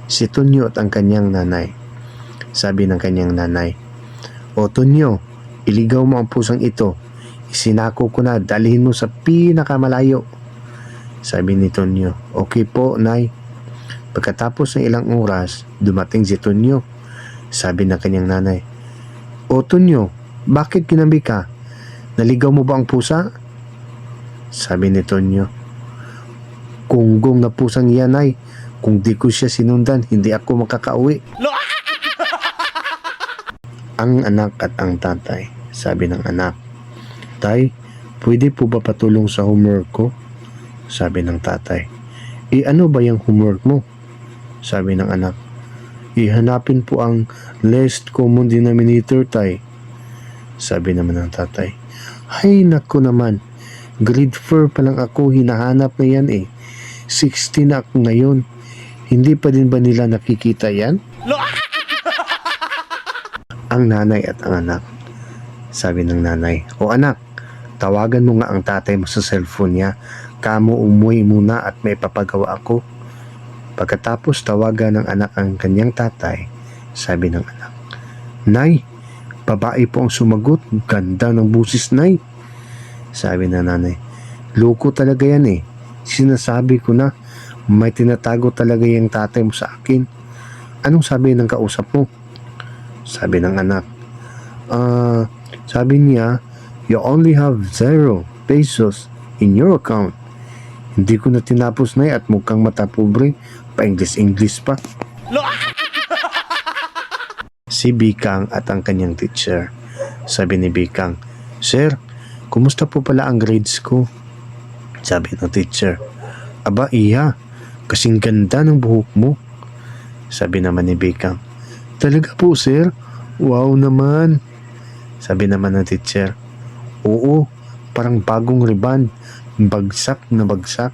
Si Tonyo at ang kanyang nanay. Sabi ng kanyang nanay, "O Tonyo, iligaw mo ang pusang ito. Isinako ko na, dalhin mo sa pinakamalayo." Sabi ni Tonyo, "Okay po, Nay." Pagkatapos ng ilang oras, dumating si Tonyo. Sabi ng kanyang nanay, "O Tonyo, bakit kinabi ka? Naligaw mo ba ang pusa?" Sabi ni Tonyo, "Kunggong na pusang yan, Nay. Kung di ko siya sinundan, hindi ako makakauwi." Ang anak at ang tatay. Sabi ng anak, "Tay, pwede po ba patulong sa homework ko?" Sabi ng tatay, Ano ba yung homework mo?" Sabi ng anak, "Ihanapin po ang least common denominator, tay." Sabi naman ng tatay, "Ay, naku naman. Grade 4 pa lang ako, hinahanap na yan eh. 16 na ako ngayon. Hindi pa din ba nila nakikita yan?" Ang nanay at ang anak. Sabi ng nanay, "O anak, tawagan mo nga ang tatay mo sa cellphone niya. Kamo umuwi muna at may papagawa ako." Pagkatapos tawagan ng anak ang kanyang tatay, sabi ng anak, "Nay, babae po ang sumagot. Ganda ng busis, Nay." Sabi ng nanay, "Loko talaga yan eh. Sinasabi ko na, may tinatago talaga yung tatay mo sa akin. Anong sabi ng kausap mo?" Sabi ng anak, Sabi niya, you only have 0 pesos in your account." Hindi ko na tinapos, Nay, at mukhang matapobre. Pa-English pa. Si Bikang at ang kanyang teacher. Sabi ni Bikang, "Sir, kumusta po pala ang grades ko?" Sabi ng teacher, "Aba, iya, kasing ganda ng buhok mo." Sabi naman ni Bikang, "Talaga po, sir? Wow naman." Sabi naman ng teacher, "Oo, parang bagong riban. Bagsak na bagsak."